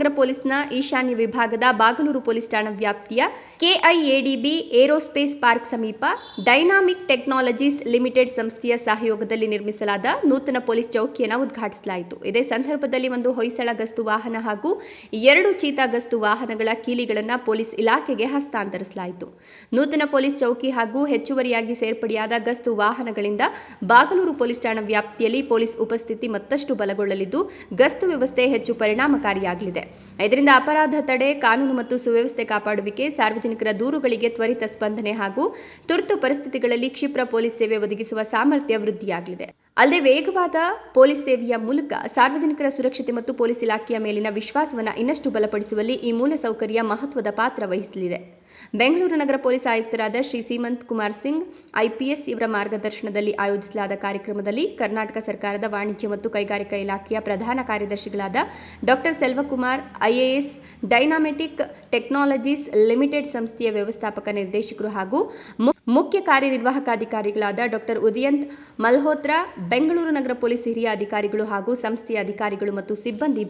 ನಗರ ಪೊಲೀಸ್ನ ಈಶಾನ್ಯ ವಿಭಾಗದ ಬಾಗಲೂರು ಪೊಲೀಸ್ ಠಾಣಾ ವ್ಯಾಪ್ತಿಯ ಕೆಐಎಡಿಬಿ ಏರೋಸ್ಪೇಸ್ ಪಾರ್ಕ್ ಸಮೀಪ ಡೈನಾಮಿಕ್ ಟೆಕ್ನಾಲಜೀಸ್ ಲಿಮಿಟೆಡ್ ಸಂಸ್ಥೆಯ ಸಹಯೋಗದಲ್ಲಿ ನಿರ್ಮಿಸಲಾದ ನೂತನ ಪೊಲೀಸ್ ಚೌಕಿಯನ್ನು ಉದ್ಘಾಟಿಸಲಾಯಿತು. ಇದೇ ಸಂದರ್ಭದಲ್ಲಿ ಒಂದು ಹೊಯ್ಸಳ ಗಸ್ತು ವಾಹನ ಹಾಗೂ 2 ಚೀತಾ ಗಸ್ತು ವಾಹನಗಳ ಕೀಲಿಗಳನ್ನು ಪೊಲೀಸ್ ಇಲಾಖೆಗೆ ಹಸ್ತಾಂತರಿಸಲಾಯಿತು. ನೂತನ ಪೊಲೀಸ್ ಚೌಕಿ ಹಾಗೂ ಹೆಚ್ಚುವರಿಯಾಗಿ ಸೇರ್ಪಡೆಯಾದ ಗಸ್ತು ವಾಹನಗಳಿಂದ ಬಾಗಲೂರು ಪೊಲೀಸ್ ಠಾಣಾ ವ್ಯಾಪ್ತಿಯಲ್ಲಿ ಪೊಲೀಸ್ ಉಪಸ್ಥಿತಿ ಮತ್ತಷ್ಟು ಬಲಗೊಳ್ಳಲಿದ್ದು ಗಸ್ತು ವ್ಯವಸ್ಥೆ ಹೆಚ್ಚು ಪರಿಣಾಮಕಾರಿಯಾಗಲಿದೆ. ಇದರಿಂದ ಅಪರಾಧ ತಡೆ, ಕಾನೂನು ಮತ್ತು ಸುವ್ಯವಸ್ಥೆ ಕಾಪಾಡುವಿಕೆ, ಸಾರ್ವಜನಿಕರ ದೂರುಗಳಿಗೆ ತ್ವರಿತ ಸ್ಪಂದನೆ ಹಾಗೂ ತುರ್ತು ಪರಿಸ್ಥಿತಿಗಳಲ್ಲಿ ಕ್ಷಿಪ್ರ ಪೊಲೀಸ್ ಸೇವೆ ಒದಗಿಸುವ ಸಾಮರ್ಥ್ಯ ವೃದ್ಧಿಯಾಗಲಿದೆ. ಅಲ್ಲದೆ ವೇಗವಾದ ಪೊಲೀಸ್ ಸೇವೆಯ ಮೂಲಕ ಸಾರ್ವಜನಿಕರ ಸುರಕ್ಷತೆ ಮತ್ತು ಪೊಲೀಸ್ ಇಲಾಖೆಯ ಮೇಲಿನ ವಿಶ್ವಾಸವನ್ನು ಇನ್ನಷ್ಟು ಬಲಪಡಿಸುವಲ್ಲಿ ಈ ಮೂಲಸೌಕರ್ಯ ಮಹತ್ವದ ಪಾತ್ರ ವಹಿಸಲಿದೆ. ಬೆಂಗಳೂರು ನಗರ ಪೊಲೀಸ್ ಆಯುಕ್ತರಾದ ಶ್ರೀ ಸೀಮಂತ್ ಕುಮಾರ್ ಸಿಂಗ್ ಐಪಿಎಸ್ ಇವರ ಮಾರ್ಗದರ್ಶನದಲ್ಲಿ ಆಯೋಜಿಸಲಾದ ಕಾರ್ಯಕ್ರಮದಲ್ಲಿ ಕರ್ನಾಟಕ ಸರ್ಕಾರದ ವಾಣಿಜ್ಯ ಮತ್ತು ಕೈಗಾರಿಕಾ ಇಲಾಖೆಯ ಪ್ರಧಾನ ಕಾರ್ಯದರ್ಶಿಗಳಾದ doctor Selvakumar IAS, Dynamatic technologies limited ಸಂಸ್ಥೆಯ ವ್ಯವಸ್ಥಾಪಕ ನಿರ್ದೇಶಕರು ಹಾಗೂ ಮುಖ್ಯ ಕಾರ್ಯನಿರ್ವಾಹಕ ಅಧಿಕಾರಿಗಳಾದ ಡಾಕ್ಟರ್ ಉದಯಂತ್ ಮಲ್ಹೋತ್ರಾ, ಬೆಂಗಳೂರು ನಗರ ಪೊಲೀಸ್ ಹಿರಿಯ ಅಧಿಕಾರಿಗಳು ಹಾಗೂ ಸಂಸ್ಥೆಯ ಅಧಿಕಾರಿಗಳು ಮತ್ತು ಸಿಬ್ಬಂದಿ